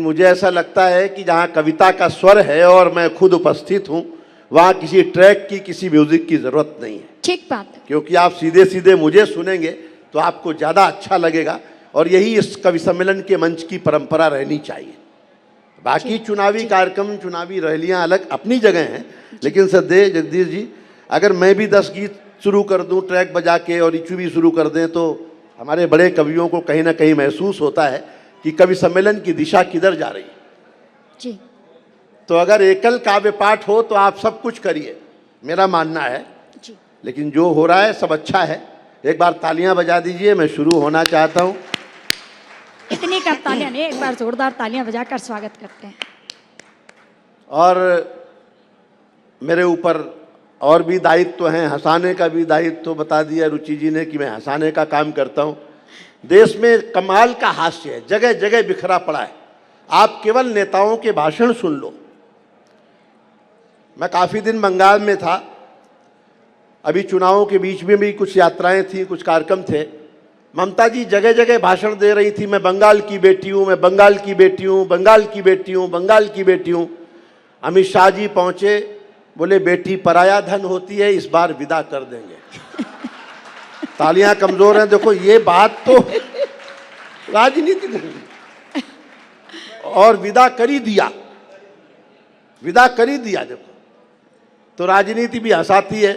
मुझे ऐसा लगता है कि जहाँ कविता का स्वर है और मैं खुद उपस्थित हूँ, वहाँ किसी ट्रैक की, किसी म्यूजिक की जरूरत नहीं है। ठीक बात है। क्योंकि आप सीधे सीधे मुझे सुनेंगे तो आपको ज़्यादा अच्छा लगेगा, और यही इस कवि सम्मेलन के मंच की परंपरा रहनी चाहिए। बाकी चुनावी कार्यक्रम, चुनावी रैलियां अलग अपनी जगह हैं, लेकिन सदे जगदीश जी, अगर मैं भी 10 गीत शुरू कर दूं ट्रैक बजा के और इचू भी शुरू कर दें, तो हमारे बड़े कवियों को कहीं ना कहीं महसूस होता है कि कवि सम्मेलन की दिशा किधर जा रही है जी। तो अगर एकल काव्य पाठ हो तो आप सब कुछ करिए, मेरा मानना है जी। लेकिन जो हो रहा है सब अच्छा है। एक बार तालियां बजा दीजिए, मैं शुरू होना चाहता हूं। इतनी कम तालियां नहीं, एक बार जोरदार तालियां बजाकर स्वागत करते हैं। और मेरे ऊपर और भी दायित्व हैं, हंसाने का भी दायित्व बता दिया रुचि जी ने कि मैं हंसाने का काम करता हूं। देश में कमाल का हास्य है, जगह जगह बिखरा पड़ा है। आप केवल नेताओं के भाषण सुन लो। मैं काफ़ी दिन बंगाल में था, अभी चुनावों के बीच में भी कुछ यात्राएं थी, कुछ कार्यक्रम थे। ममता जी जगह जगह भाषण दे रही थी, मैं बंगाल की बेटी हूँ, मैं बंगाल की बेटी हूँ, बंगाल की बेटी हूँ, बंगाल की बेटी हूँ। अमित शाह जी पहुँचे, बोले बेटी पराया धन होती है, इस बार विदा कर देंगे। तालियां कमजोर हैं, देखो ये बात तो राजनीति नहीं, और विदा कर ही दिया, विदा कर ही दिया। देखो तो राजनीति भी हंसाती है।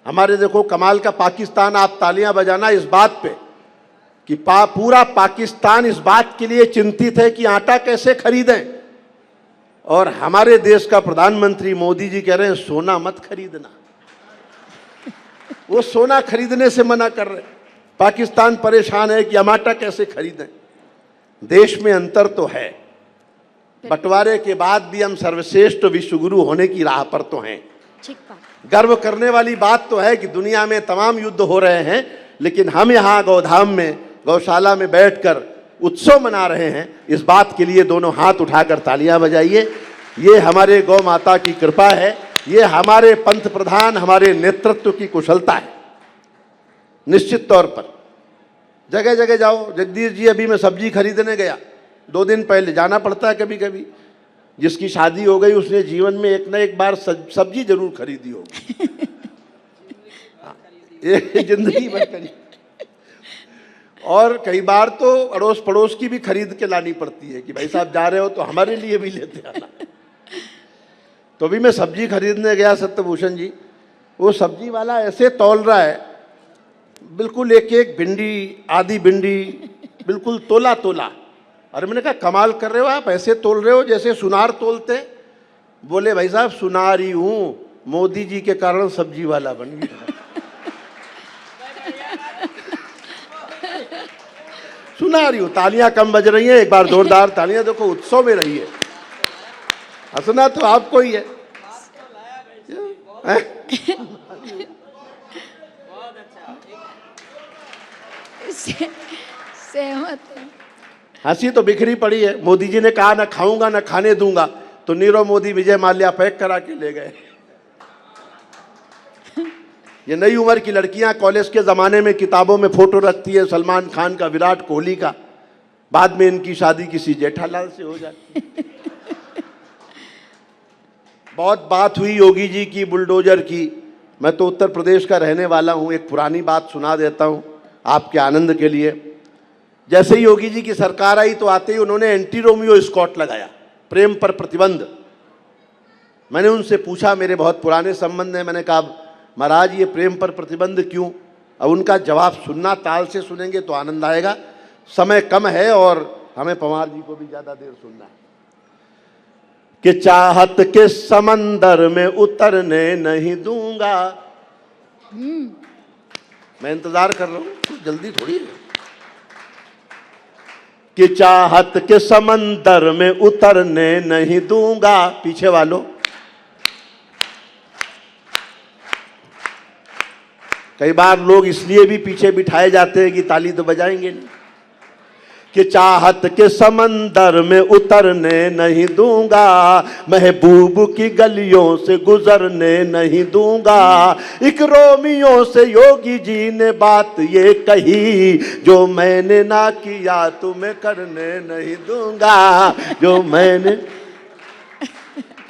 हमारे देखो कमाल का पाकिस्तान, आप तालियां बजाना इस बात पे कि पूरा पाकिस्तान इस बात के लिए चिंतित है कि आटा कैसे खरीदें, और हमारे देश का प्रधानमंत्री मोदी जी कह रहे हैं सोना मत खरीदना। वो सोना खरीदने से मना कर रहे हैं। पाकिस्तान परेशान है कि हम आटा कैसे खरीदें। देश में अंतर तो है, बंटवारे के बाद भी हम सर्वश्रेष्ठ विश्वगुरु होने की राह पर तो हैं। गर्व करने वाली बात तो है कि दुनिया में तमाम युद्ध हो रहे हैं, लेकिन हम यहाँ गौधाम में, गौशाला में बैठकर उत्सव मना रहे हैं। इस बात के लिए दोनों हाथ उठाकर तालियां बजाइए। ये हमारे गौ माता की कृपा है, ये हमारे पंत प्रधान, हमारे नेतृत्व की कुशलता है। निश्चित तौर पर जगह जगह जाओ। जगदीश जी, अभी मैं सब्जी खरीदने गया, 2 दिन पहले जाना पड़ता है कभी कभी। जिसकी शादी हो गई उसने जीवन में एक ना एक बार सब्जी जरूर खरीदी होगी। ये जिंदगी भर खरीद, और कई बार तो अड़ोस पड़ोस की भी खरीद के लानी पड़ती है कि भाई साहब जा रहे हो तो हमारे लिए भी लेते आना। तो भी मैं सब्जी खरीदने गया सत्यभूषण जी, वो सब्जी वाला ऐसे तौल रहा है, बिल्कुल एक एक भिंडी, आधी भिंडी, बिल्कुल तोला तोला। अरे मैंने कहा कमाल कर रहे हो आप, ऐसे तोल रहे हो जैसे सुनार तोलते। बोले भाई साहब सुनार ही हूँ, मोदी जी के कारण सब्जी वाला बन गया। सुना रही हूँ। तालियां कम बज रही हैं, एक बार जोरदार तालियां। देखो उत्सव में रही है, हंसना तो आपको ही है। सहमत। हंसी तो बिखरी पड़ी है। मोदी जी ने कहा ना खाऊंगा ना खाने दूंगा, तो नीरव मोदी विजय माल्या पैक करा के ले गए। ये नई उम्र की लड़कियां कॉलेज के ज़माने में किताबों में फोटो रखती है सलमान खान का, विराट कोहली का, बाद में इनकी शादी किसी जेठालाल से हो जाती है। बहुत बात हुई योगी जी की, बुलडोजर की। मैं तो उत्तर प्रदेश का रहने वाला हूँ, एक पुरानी बात सुना देता हूँ आपके आनंद के लिए। जैसे ही योगी जी की सरकार आई तो आते ही उन्होंने एंटी रोमियो स्कॉट लगाया, प्रेम पर प्रतिबंध। मैंने उनसे पूछा, मेरे बहुत पुराने संबंध हैं, मैंने कहा महाराज ये प्रेम पर प्रतिबंध क्यों? अब उनका जवाब सुनना, ताल से सुनेंगे तो आनंद आएगा। समय कम है और हमें पवार जी को भी ज़्यादा देर सुनना है। कि चाहत के समंदर में उतरने नहीं दूंगा। मैं इंतजार कर रहा हूँ, जल्दी थोड़ी है। कि चाहत के समंदर में उतरने नहीं दूंगा। पीछे वालों, कई बार लोग इसलिए भी पीछे बिठाए जाते हैं कि ताली तो बजाएंगे नहीं। कि चाहत के समंदर में उतरने नहीं दूंगा, महबूब की गलियों से गुजरने नहीं दूंगा। एक रोमियो से योगी जी ने बात ये कही, जो मैंने ना किया तुम्हें करने नहीं दूंगा, जो मैंने।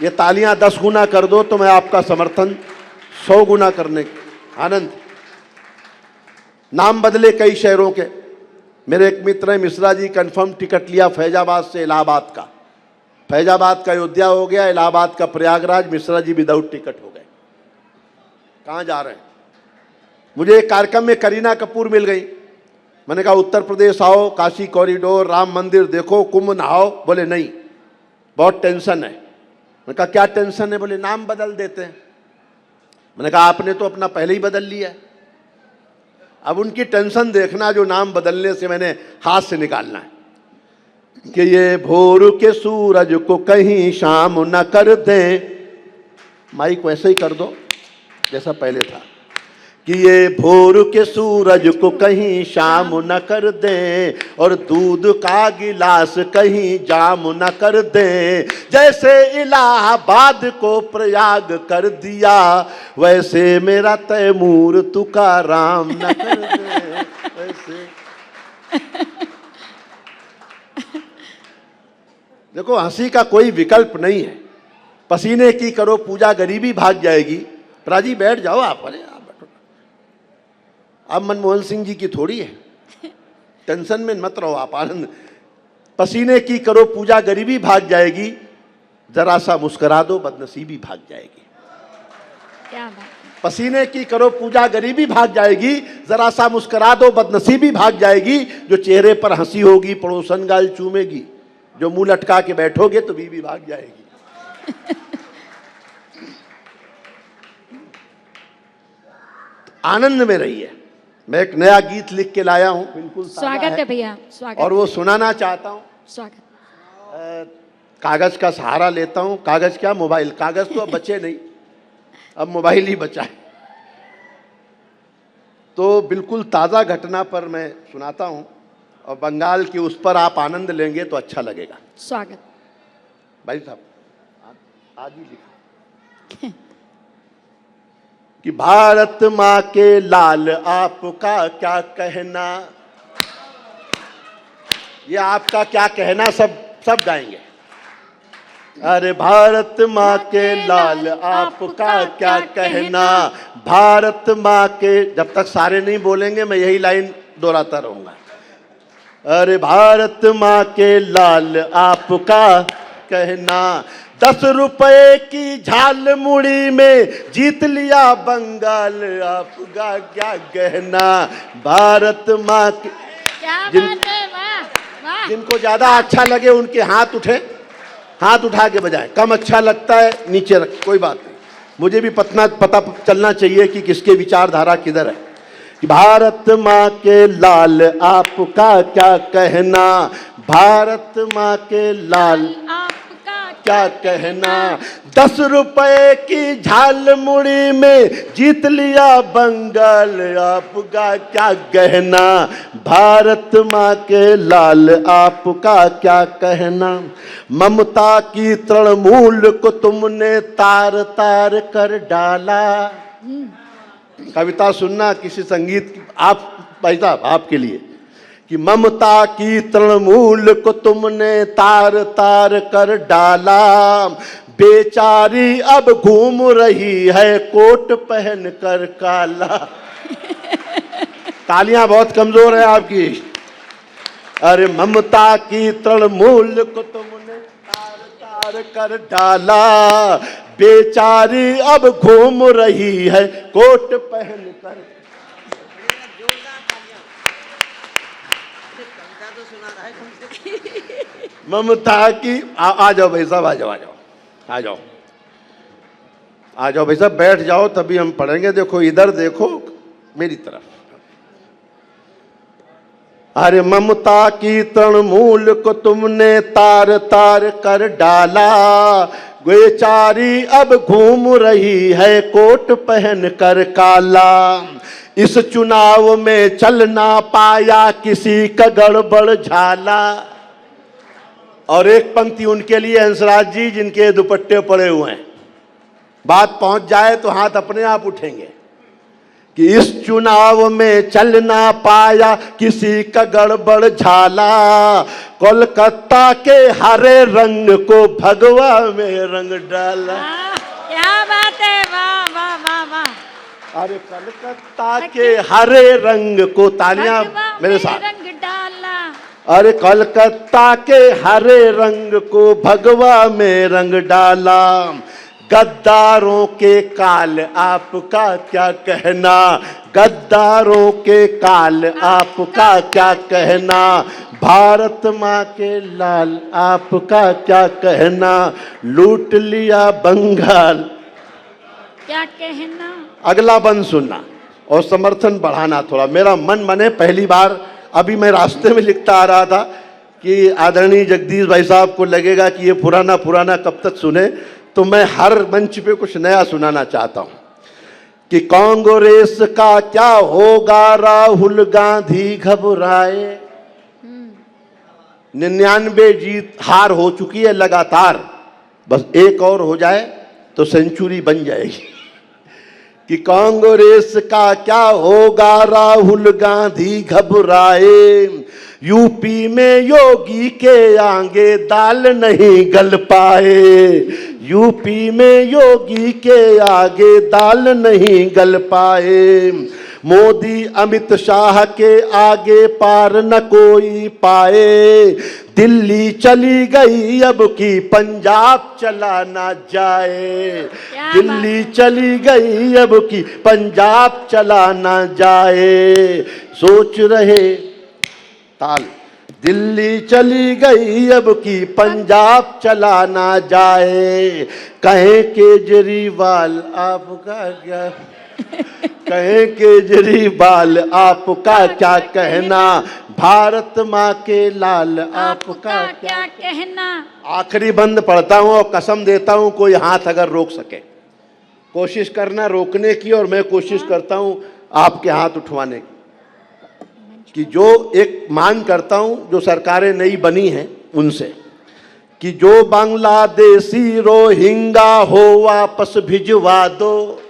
ये तालियां 10 गुना कर दो तो मैं आपका समर्थन 100 गुना करने की। आनंद। नाम बदले कई शहरों के। मेरे एक मित्र हैं मिश्रा जी, कंफर्म टिकट लिया फैजाबाद से इलाहाबाद का, फैजाबाद का अयोध्या हो गया, इलाहाबाद का प्रयागराज। मिश्रा जी विदाउट टिकट हो गए। कहाँ जा रहे हैं? मुझे एक कार्यक्रम में करीना कपूर मिल गई। मैंने कहा उत्तर प्रदेश आओ, काशी कॉरिडोर, राम मंदिर देखो, कुंभ नहाओ। बोले नहीं, बहुत टेंशन है। मैंने कहा क्या टेंशन है? बोले नाम बदल देते हैं। मैंने कहा आपने तो अपना पहले ही बदल लिया है, अब उनकी टेंशन देखना जो नाम बदलने से मैंने हाथ से निकालना है। कि ये भोर के सूरज को कहीं शाम न कर दे। माइक वैसे ही कर दो जैसा पहले था। कि ये भोर के सूरज को कहीं शाम न कर दे, और दूध का गिलास कहीं जाम न कर दे। जैसे इलाहाबाद को प्रयाग कर दिया, वैसे मेरा तैमूर तुकाराम न कर दे। वैसे देखो, हंसी का कोई विकल्प नहीं है। पसीने की करो पूजा, गरीबी भाग जाएगी। प्राजी बैठ जाओ आप। अरे अब मनमोहन सिंह जी की थोड़ी है, टेंशन में मत रहो आप। आनंद। पसीने की करो पूजा, गरीबी भाग जाएगी। जरा सा मुस्कुरा दो, बदनसीबी भाग जाएगी। क्या बात। पसीने की करो पूजा, गरीबी भाग जाएगी। जरा सा मुस्कुरा दो, बदनसीबी भाग जाएगी। जो चेहरे पर हंसी होगी, पड़ोसन गाल चूमेगी। जो मुंह लटका के बैठोगे तो बीवी भाग जाएगी। आनंद में रहिए। मैं एक नया गीत लिख के लाया हूं, बिल्कुल स्वागत है भैया, स्वागत। और वो सुनाना चाहता हूं। स्वागत। कागज का सहारा लेता हूं। कागज क्या, मोबाइल। कागज तो अब बचे नहीं, अब मोबाइल ही बचा है। तो बिल्कुल ताज़ा घटना पर मैं सुनाता हूं, और बंगाल की उस पर आप आनंद लेंगे तो अच्छा लगेगा। स्वागत। भाई साहब आज ही लिखा कि भारत माँ के लाल आपका क्या कहना। ये आपका क्या कहना सब गाएंगे। अरे भारत माँ के लाल आपका क्या कहना, भारत माँ के। जब तक सारे नहीं बोलेंगे मैं यही लाइन दोहराता रहूंगा। अरे भारत माँ के लाल आपका कहना, 10 रुपए की झाल मुड़ी में जीत लिया बंगाल, आपका क्या कहना। भारत माँ के। क्या बात है, वाह वाह। जिनको ज्यादा अच्छा लगे उनके हाथ उठे, हाथ उठा के बजाएं। कम अच्छा लगता है नीचे रख, कोई बात नहीं। मुझे भी पता चलना चाहिए कि किसके विचारधारा किधर है। कि भारत माँ के लाल आपका क्या कहना, भारत माँ के लाल आपका क्या कहना। 10 रुपए की झाल मुड़ी में जीत लिया बंगाल, आपका क्या कहना। भारत माँ के लाल आपका क्या कहना। ममता की तृणमूल को तुमने तार तार कर डाला। कविता सुनना किसी संगीत की। आप भाई साहब आपके लिए कि ममता की तृणमूल को तुमने तार तार कर डाला, बेचारी अब घूम रही है कोट पहन कर काला। तालियां बहुत कमजोर है आपकी। अरे ममता की तृणमूल को तुमने तार तार कर डाला, बेचारी अब घूम रही है कोट पहन कर। ममता की। आ जाओ भाई साहब, आ जाओ आ जाओ आ जाओ आ जाओ भाई साहब, बैठ जाओ तभी हम पढ़ेंगे। देखो इधर देखो मेरी तरफ। अरे ममता की तृणमूल को तुमने तार तार कर डाला, बेचारी अब घूम रही है कोट पहन कर काला। इस चुनाव में चल ना पाया किसी का गड़बड़ झाला। और एक पंक्ति उनके लिए हंसराज जी, जिनके दुपट्टे पड़े हुए हैं, बात पहुंच जाए तो हाथ अपने आप उठेंगे कि इस चुनाव में चल ना पाया किसी का गड़बड़ झाला, कोलकाता के हरे रंग को भगवा में रंग डाला। क्या बात है, वाह वाह वाह वाह। अरे कलकत्ता के हरे रंग को, तालियां मेरे साथ, रंग डाला। अरे कलकत्ता के हरे रंग को भगवा में रंग डाला, गद्दारों के काल आपका क्या कहना, गद्दारों के काल आपका क्या कहना, भारत माँ के लाल आपका क्या कहना, लूट लिया बंगाल क्या कहना। अगला बंद सुनना और समर्थन बढ़ाना थोड़ा। मेरा मन बने, पहली बार अभी मैं रास्ते में लिखता आ रहा था कि आदरणीय जगदीश भाई साहब को लगेगा कि ये पुराना पुराना कब तक सुने, तो मैं हर मंच पे कुछ नया सुनाना चाहता हूं कि कांग्रेस का क्या होगा, राहुल गांधी घबराए। 99 जीत हार हो चुकी है लगातार, बस एक और हो जाए तो सेंचुरी बन जाएगी। कि कांग्रेस का क्या होगा, राहुल गांधी घबराए, यूपी में योगी के आगे दाल नहीं गल पाए, यूपी में योगी के आगे दाल नहीं गल पाए, मोदी अमित शाह के आगे पार न कोई पाए, दिल्ली चली गई अब की पंजाब चला ना जाए, दिल्ली चली गई अब की पंजाब चला ना जाए, सोच रहे ताल, दिल्ली चली गई अब की पंजाब चला ना जाए, कहे केजरीवाल आपका क्या, कहे केजरीवाल आपका क्या कहना, भारत माँ के लाल आपका क्या कहना। आखिरी बंद पढ़ता हूं और कसम देता हूं कोई हाथ अगर रोक सके, कोशिश करना रोकने की, और मैं कोशिश करता हूं आपके हाथ उठवाने की, कि जो एक मांग करता हूं जो सरकारें नई बनी हैं उनसे, कि जो बांग्लादेशी रोहिंगा हो वापस भिजवा दो,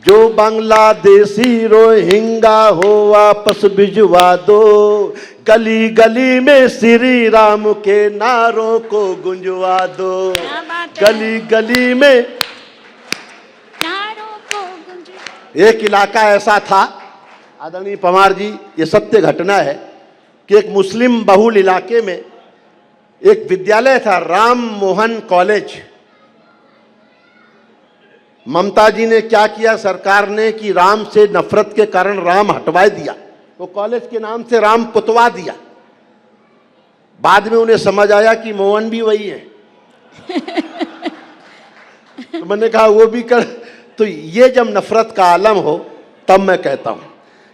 जो बांग्लादेशी रोहिंगा हो वापस भिजवा दो, गली गली में श्री राम के नारों को गुंजवा दो, गली गली में नारों को गुंजवा। एक इलाका ऐसा था आदरणीय पवार जी, ये सत्य घटना है कि एक मुस्लिम बहुल इलाके में एक विद्यालय था, राम मोहन कॉलेज। ममता जी ने क्या किया सरकार ने कि राम से नफरत के कारण राम हटवा दिया, तो कॉलेज के नाम से राम पुतवा दिया। बाद में उन्हें समझ आया कि मोहन भी वही है तो मैंने कहा वो भी कर। तो ये जब नफरत का आलम हो तब मैं कहता हूं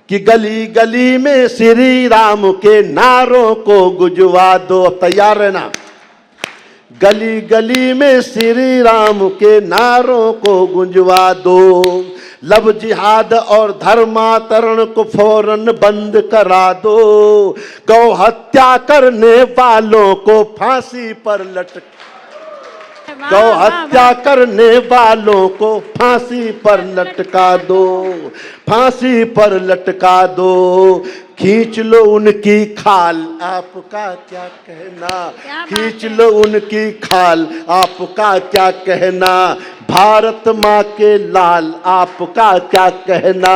कि गली गली में श्री राम के नारों को गुंजवा दो। अब तैयार रहना, गली गली में श्री राम के नारों को गुंजवा दो, लब जिहाद और धर्मांतरण को फौरन बंद करा दो, गौ हत्या करने वालों को फांसी पर लटक, गौ हत्या करने वालों को फांसी पर लटका दो, फांसी पर लटका दो, खींच लो उनकी खाल आपका क्या कहना, खींच लो उनकी खाल आपका क्या कहना, भारत माँ के लाल आपका क्या कहना,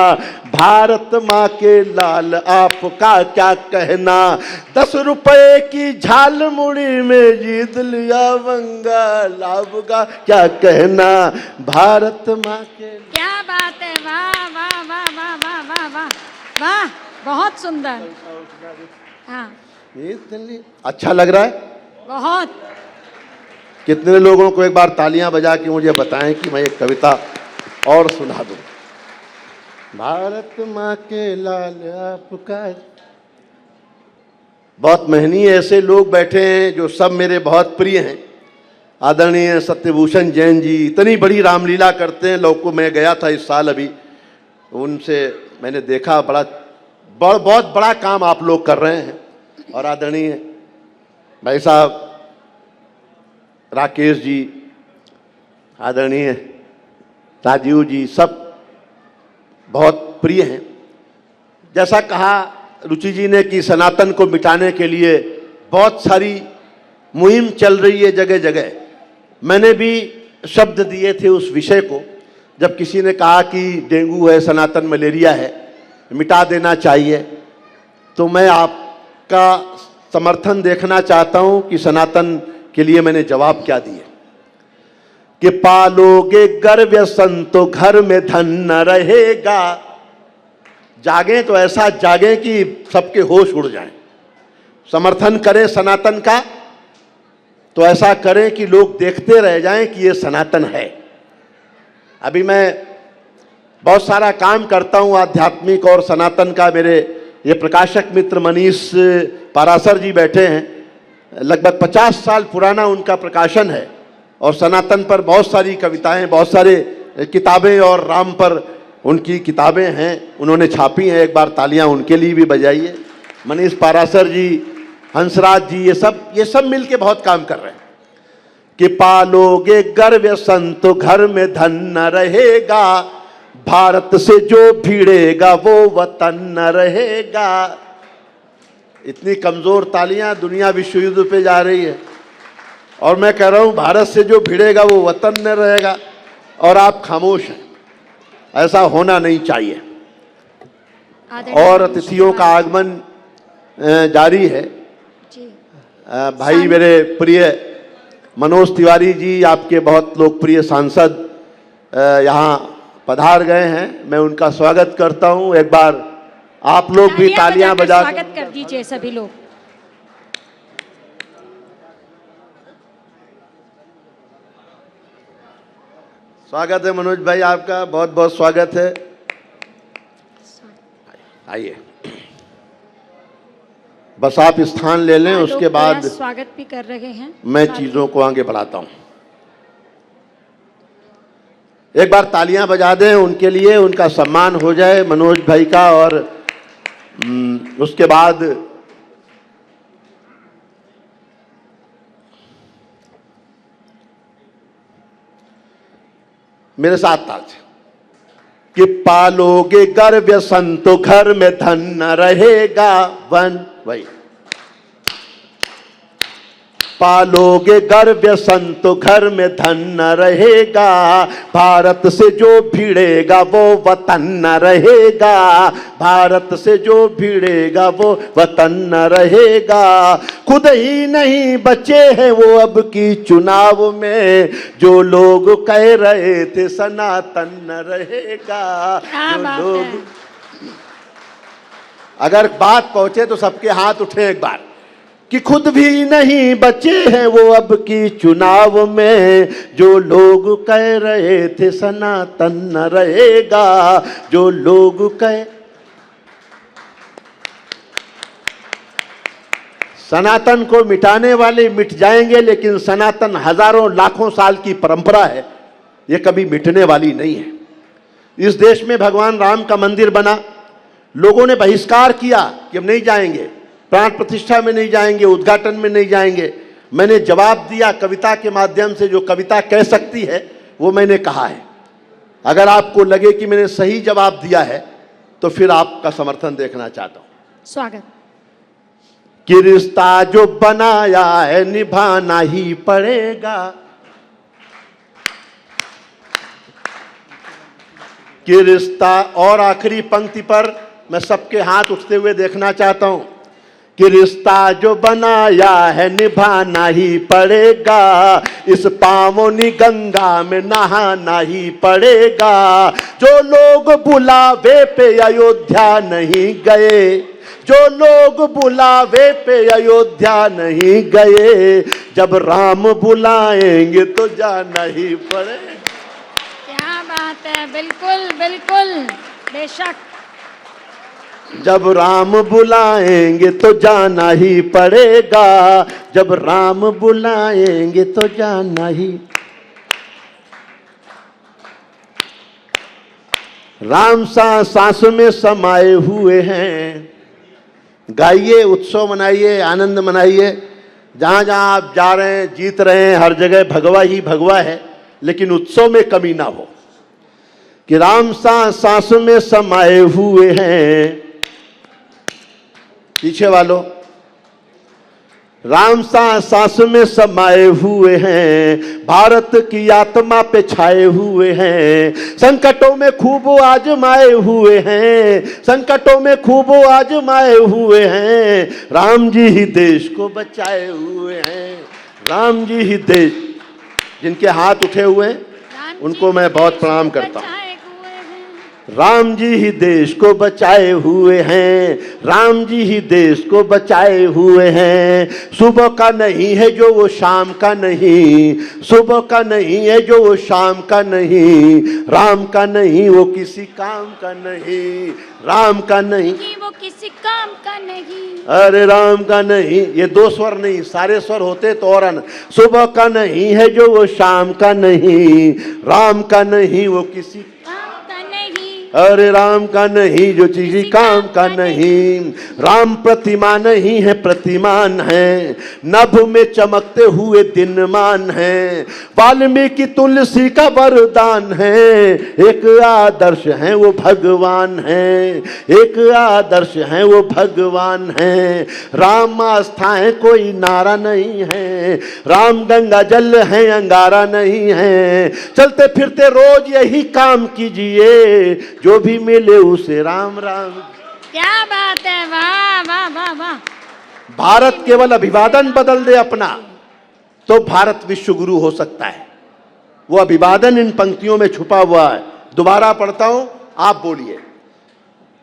भारत माँ के लाल आपका क्या कहना, 10 रुपए की झाल मुड़ी में जीत लिया बंगाल आपका क्या कहना, भारत माँ के। क्या बात है, वाह वाह वाह वाह वाह वाह वाह वाह, बहुत सुंदर। हाँ, अच्छा लग रहा है बहुत। कितने लोगों को एक बार तालियां बजा के मुझे बताएं कि मैं एक कविता और सुना दूं। भारत माँ के लाल आपका। बहुत मेहनी ऐसे लोग बैठे हैं जो सब मेरे बहुत प्रिय हैं, आदरणीय सत्यभूषण जैन जी इतनी बड़ी रामलीला करते हैं। लोग को मैं गया था इस साल, अभी उनसे मैंने देखा बहुत बड़ा काम आप लोग कर रहे हैं। और आदरणीय भाई साहब राकेश जी, आदरणीय राजीव जी, सब बहुत प्रिय हैं। जैसा कहा रुचि जी ने कि सनातन को मिटाने के लिए बहुत सारी मुहिम चल रही है जगह जगह। मैंने भी शब्द दिए थे उस विषय को, जब किसी ने कहा कि डेंगू है, सनातन मलेरिया है, मिटा देना चाहिए, तो मैं आपका समर्थन देखना चाहता हूं कि सनातन के लिए मैंने जवाब क्या दिए कि पालोगे गर्व संतो घर में धन न रहेगा। जागें तो ऐसा जागें कि सबके होश उड़ जाएं। समर्थन करें सनातन का तो ऐसा करें कि लोग देखते रह जाएं कि ये सनातन है। अभी मैं बहुत सारा काम करता हूं आध्यात्मिक और सनातन का। मेरे ये प्रकाशक मित्र मनीष पारासर जी बैठे हैं, लगभग 50 साल पुराना उनका प्रकाशन है और सनातन पर बहुत सारी कविताएं, बहुत सारे किताबें और राम पर उनकी किताबें हैं, उन्होंने छापी हैं। एक बार तालियां उनके लिए भी बजाइए। मनीष पारासर जी, हंसराज जी, ये सब मिलके बहुत काम कर रहे हैं कि पालोगे गर्व संतो घर में धन न रहेगा, भारत से जो भिड़ेगा वो वतन न रहेगा। इतनी कमजोर तालियां, दुनिया विश्व युद्ध पे जा रही है और मैं कह रहा हूं भारत से जो भिड़ेगा वो वतन न रहेगा, और आप खामोश हैं। ऐसा होना नहीं चाहिए। और अतिथियों का आगमन जारी है। भाई मेरे प्रिय मनोज तिवारी जी, आपके बहुत लोकप्रिय सांसद यहाँ पधार गए हैं, मैं उनका स्वागत करता हूँ। एक बार आप लोग भी तालियां बजा स्वागत कर दीजिए सभी लोग। स्वागत है मनोज भाई, आपका बहुत बहुत स्वागत है। आइए, बस आप स्थान ले लें, उसके बाद स्वागत भी कर रहे हैं। मैं चीजों को आगे बढ़ाता हूं। एक बार तालियां बजा दें उनके लिए, उनका सम्मान हो जाए मनोज भाई का। और उसके बाद मेरे साथ ताल से कि पालोगे गर्व संतो घर में धन न रहेगा। वन वही पालोगे गर्व संतो घर में धन न रहेगा, भारत से जो भिड़ेगा वो वतन न रहेगा, भारत से जो भिड़ेगा वो वतन न रहेगा। खुद ही नहीं बचे हैं वो अब की चुनाव में, जो लोग कह रहे थे सनातन न रहेगा। जो लोग, अगर बात पहुंचे तो सबके हाथ उठे एक बार कि खुद भी नहीं बचे हैं वो अब की चुनाव में, जो लोग कह रहे थे सनातन न रहेगा। जो लोग कह, सनातन को मिटाने वाले मिट जाएंगे, लेकिन सनातन हजारों लाखों साल की परंपरा है, ये कभी मिटने वाली नहीं है। इस देश में भगवान राम का मंदिर बना, लोगों ने बहिष्कार किया कि हम नहीं जाएंगे, प्राण प्रतिष्ठा में नहीं जाएंगे, उद्घाटन में नहीं जाएंगे। मैंने जवाब दिया कविता के माध्यम से, जो कविता कह सकती है वो मैंने कहा है। अगर आपको लगे कि मैंने सही जवाब दिया है तो फिर आपका समर्थन देखना चाहता हूं। स्वागत। कि रिश्ता जो बनाया है निभाना ही पड़ेगा, कि रिश्ता, और आखिरी पंक्ति पर मैं सबके हाथ उठते हुए देखना चाहता हूं कि रिश्ता जो बनाया है निभाना ही पड़ेगा, इस पावनी गंगा में नहाना ही पड़ेगा। जो लोग बुलावे पे अयोध्या नहीं गए, जो लोग बुलावे पे अयोध्या नहीं गए, जब राम बुलाएंगे तो जाना ही पड़ेगा। क्या बात है, बिल्कुल बिल्कुल, बेशक। जब राम बुलाएंगे तो जाना ही पड़ेगा, जब राम बुलाएंगे तो जाना ही। राम सांस में समाये हुए हैं। गाइए, उत्सव मनाइए, आनंद मनाइए। जहां जहां आप जा रहे हैं, जीत रहे हैं, हर जगह भगवा ही भगवा है, लेकिन उत्सव में कमी ना हो। कि राम सांस में समाये हुए हैं। पीछे वालों, राम सांस में समाये हुए हैं, भारत की आत्मा पे छाए हुए हैं। संकटों में खूब आजमाए हुए हैं, संकटों में खूब आजमाए हुए हैं। राम जी ही देश को बचाए हुए हैं, राम जी ही देश। जिनके हाथ उठे हुए हैं उनको मैं बहुत प्रणाम करता हूं। राम जी ही देश को बचाए हुए हैं, राम जी ही देश को बचाए हुए हैं। सुबह का नहीं है जो वो शाम का नहीं, सुबह का नहीं है जो वो शाम का नहीं। राम का नहीं वो किसी काम का नहीं, राम का नहीं वो किसी काम का नहीं। अरे राम का नहीं, ये दो स्वर नहीं, सारे स्वर होते तो और। सुबह का नहीं है जो वो शाम का नहीं, राम का नहीं वो किसी अरे राम का नहीं जो किसी काम का नहीं। राम प्रतिमा नहीं है प्रतिमान है, नभ में चमकते हुए दिनमान है। वाल्मीकि तुलसी का वरदान है, एक आदर्श है वो भगवान है, एक आदर्श है वो भगवान है। राम आस्थाएं कोई नारा नहीं है, राम गंगा जल है अंगारा नहीं है। चलते फिरते रोज यही काम कीजिए, जो भी मिले उसे राम राम। क्या बात है, वाह वाह वाह वाह। भारत केवल अभिवादन बदल दे अपना तो भारत विश्व गुरु हो सकता है। वो अभिवादन इन पंक्तियों में छुपा हुआ है। दोबारा पढ़ता हूं, आप बोलिए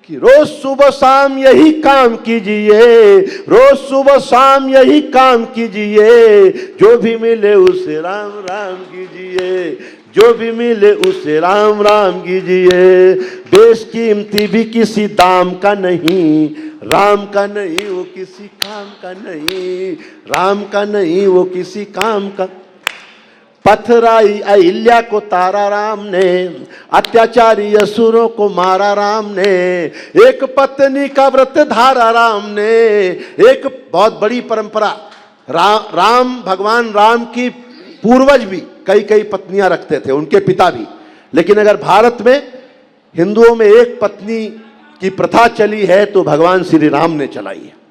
कि रोज सुबह शाम यही काम कीजिए, रोज सुबह शाम यही काम कीजिए। जो भी मिले उसे राम राम कीजिए, जो भी मिले उसे राम राम कीजिए। बेशकीमती भी किसी दाम का नहीं, राम का नहीं वो किसी काम का नहीं, राम का नहीं वो किसी काम का। पथराई अहिल्या को तारा राम ने, अत्याचारी असुरों को मारा राम ने। एक पत्नी का व्रत धारा राम ने। एक बहुत बड़ी परंपरा, राम भगवान राम की पूर्वज भी कई कई पत्नियां रखते थे, उनके पिता भी। लेकिन अगर भारत में हिंदुओं में एक पत्नी की प्रथा चली है तो भगवान श्री राम ने चलाई है।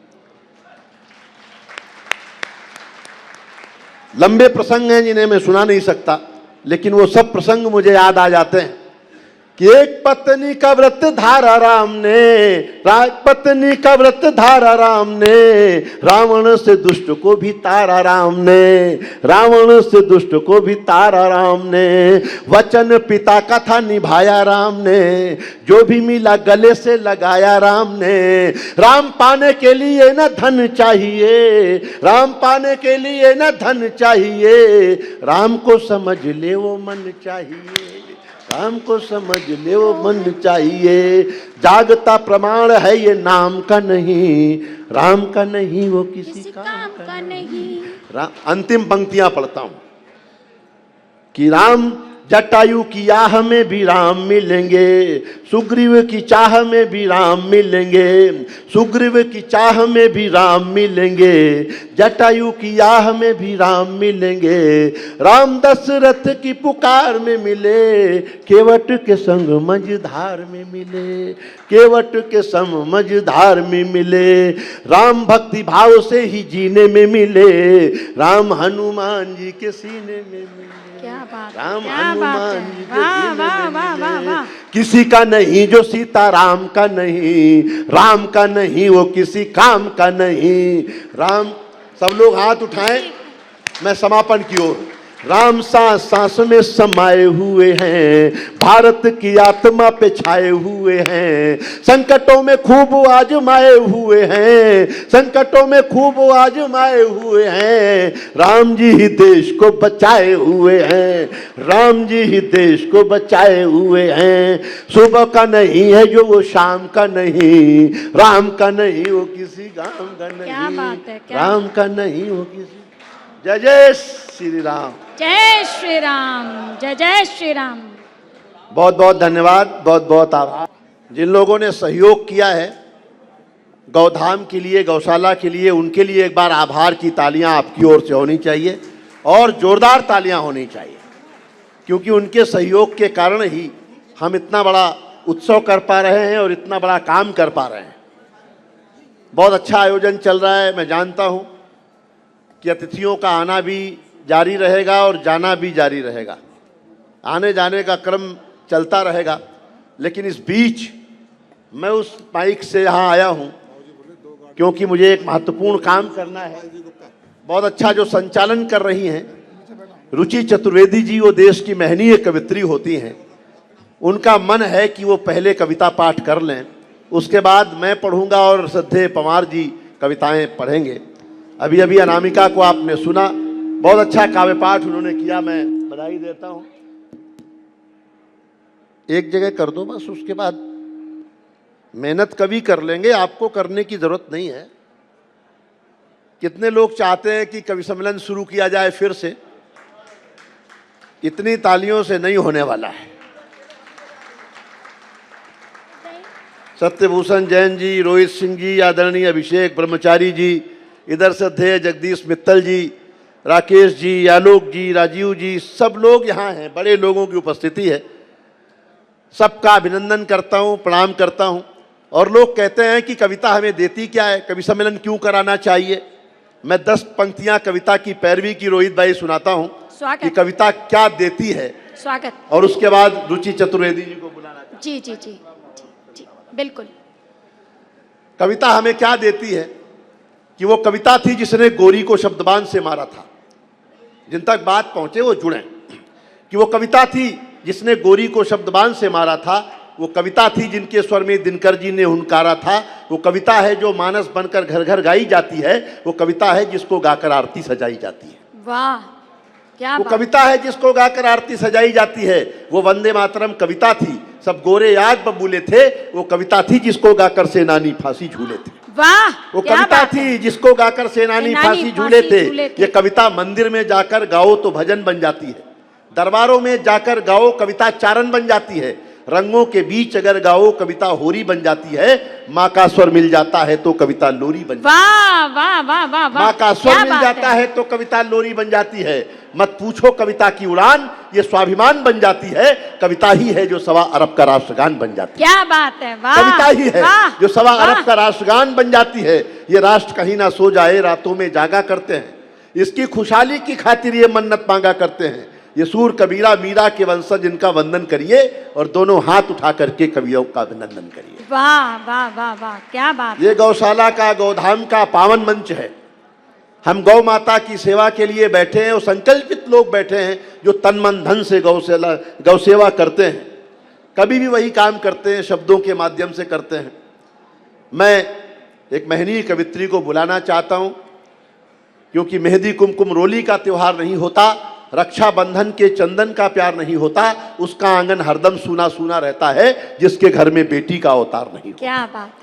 लंबे प्रसंग हैं जिन्हें मैं सुना नहीं सकता, लेकिन वो सब प्रसंग मुझे याद आ जाते हैं कि एक पत्नी का व्रत धारा राम ने, पत्नी का व्रत धारा राम ने। रावण से दुष्ट को भी तारा राम ने, रावण से दुष्ट को भी तारा राम ने। वचन पिता का था निभाया राम ने, जो भी मिला गले से लगाया राम ने। राम पाने के लिए न धन चाहिए, राम पाने के लिए न धन चाहिए। राम को समझ ले वो मन चाहिए, राम को समझ ले वो मन चाहिए। जागता प्रमाण है ये नाम का नहीं, राम का नहीं वो किसी काम का नहीं। अंतिम पंक्तियां पढ़ता हूं कि राम जटायु की आह में भी राम मिलेंगे, सुग्रीव की चाह में भी राम मिलेंगे, सुग्रीव की चाह में भी राम मिलेंगे। जटायु की आह में भी राम मिलेंगे। राम दशरथ की पुकार में मिले, केवट के संग मझधार में मिले, केवट के संग मझधार में मिले। राम भक्ति भाव से ही जीने में मिले, राम हनुमान जी के सीने में मिले। क्या बात, राम क्या हनुमान बात जी है। के वाह सीने वाह में वाह वाह मिले। वाह। किसी का नहीं जो सीता राम का नहीं, राम का नहीं वो किसी काम का नहीं। राम, सब लोग हाथ उठाएं, मैं समापन की ओर। राम सांस सांस में समाये हुए हैं, भारत की आत्मा पे छाए हुए हैं, संकटों में खूब आजमाए हुए हैं, संकटों में खूब आजमाए हुए हैं, राम जी ही देश को बचाए हुए हैं, राम जी ही देश को बचाए हुए हैं। सुबह का नहीं है जो वो शाम का नहीं, राम का नहीं वो किसी गांव का नहीं, क्या बात है, क्या राम का नहीं वो किसी। जय जय श्री राम। जय श्री राम, जय जय श्री राम। बहुत बहुत धन्यवाद, बहुत बहुत आभार जिन लोगों ने सहयोग किया है गौधाम के लिए, गौशाला के लिए, उनके लिए एक बार आभार की तालियां आपकी ओर से होनी चाहिए और जोरदार तालियां होनी चाहिए, क्योंकि उनके सहयोग के कारण ही हम इतना बड़ा उत्सव कर पा रहे हैं और इतना बड़ा काम कर पा रहे हैं। बहुत अच्छा आयोजन चल रहा है। मैं जानता हूं कि अतिथियों का आना भी जारी रहेगा और जाना भी जारी रहेगा, आने जाने का क्रम चलता रहेगा, लेकिन इस बीच मैं उस माइक से यहाँ आया हूँ क्योंकि मुझे एक महत्वपूर्ण काम करना है। बहुत अच्छा जो संचालन कर रही हैं रुचि चतुर्वेदी जी, वो देश की महनीय कवित्री होती हैं। उनका मन है कि वो पहले कविता पाठ कर लें, उसके बाद मैं पढ़ूंगा और श्रद्धेय पंवार जी कविताएं पढ़ेंगे। अभी अभी अनामिका को आपने सुना, बहुत अच्छा काव्य पाठ उन्होंने किया, मैं बधाई देता हूं। एक जगह कर दो बस, उसके बाद मेहनत कभी कर लेंगे, आपको करने की जरूरत नहीं है। कितने लोग चाहते हैं कि कवि सम्मेलन शुरू किया जाए फिर से, इतनी तालियों से नहीं होने वाला है। सत्यभूषण जैन जी, रोहित सिंह जी, आदरणीय अभिषेक ब्रह्मचारी जी, इधर से थे जगदीश मित्तल जी, राकेश जी, आलोक जी, राजीव जी, सब लोग यहाँ हैं, बड़े लोगों की उपस्थिति है। सबका अभिनंदन करता हूँ, प्रणाम करता हूँ। और लोग कहते हैं कि कविता हमें देती क्या है, कवि सम्मेलन क्यों कराना चाहिए। मैं 10 पंक्तियाँ कविता की पैरवी की रोहित भाई सुनाता हूँ कि कविता क्या देती है। स्वागत। और उसके बाद रुचि चतुर्वेदी जी को बुलाना चाहिए। जी जी जी जी, बिल्कुल। कविता हमें क्या देती है कि वो कविता थी जिसने गोरी को शब्दबान से मारा था। जिन तक बात पहुंचे वो जुड़े कि वो कविता थी जिसने गोरी को शब्दबान से मारा था। वो कविता थी जिनके स्वर में दिनकर जी ने हुनकारा था। वो कविता है जो मानस बनकर घर घर गाई जाती है। वो कविता है जिसको गाकर आरती सजाई जाती है। वाह, क्या वो बात। कविता है जिसको गाकर आरती सजाई जाती है। वो वंदे मातरम कविता थी, सब गोरे याद बबूले थे। वो कविता थी जिसको गाकर सेनानी फांसी झूले थे। वाह, वो कविता थी जिसको गाकर सेनानी फांसी झूले थे। ये कविता मंदिर में जाकर गाओ तो भजन बन जाती है, दरबारों में जाकर गाओ कविता चारण बन जाती है, रंगों के बीच अगर गाओ कविता होरी बन जाती है, माँ का स्वर मिल जाता है तो कविता लोरी बन जाती है। वाह वाह वाह वाह, माँ का स्वर मिल जाता है तो कविता लोरी बन जाती है। मत पूछो कविता की उड़ान, ये स्वाभिमान बन जाती है। कविता ही है जो 1.25 अरब का राष्ट्रगान बन जाती है। क्या बात है, वाह। कविता ही है जो 1.25 अरब का राष्ट्रगान बन जाती है। ये राष्ट्र कहीं ना सो जाए, रातों में जागा करते हैं, इसकी खुशहाली की खातिर ये मन्नत मांगा करते हैं। ये सूर कबीरा मीरा के वंशज, इनका वंदन करिए और दोनों हाथ उठा करके कवियों का अभिनंदन करिए। वाह वाह वाह वाह, क्या बात। ये गौशाला का, गौधाम का पावन मंच है। हम गौ माता की सेवा के लिए बैठे हैं और संकल्पित लोग बैठे हैं जो तन मन धन से गौ सेवा करते हैं। कभी भी वही काम करते हैं, शब्दों के माध्यम से करते हैं। मैं एक महनीय कवित्री को बुलाना चाहता हूं, क्योंकि मेहंदी कुमकुम रोली का त्योहार नहीं होता, रक्षाबंधन के चंदन का प्यार नहीं होता, उसका आंगन हरदम सूना सूना रहता है जिसके घर में बेटी का अवतार नहीं होता। क्या बात है।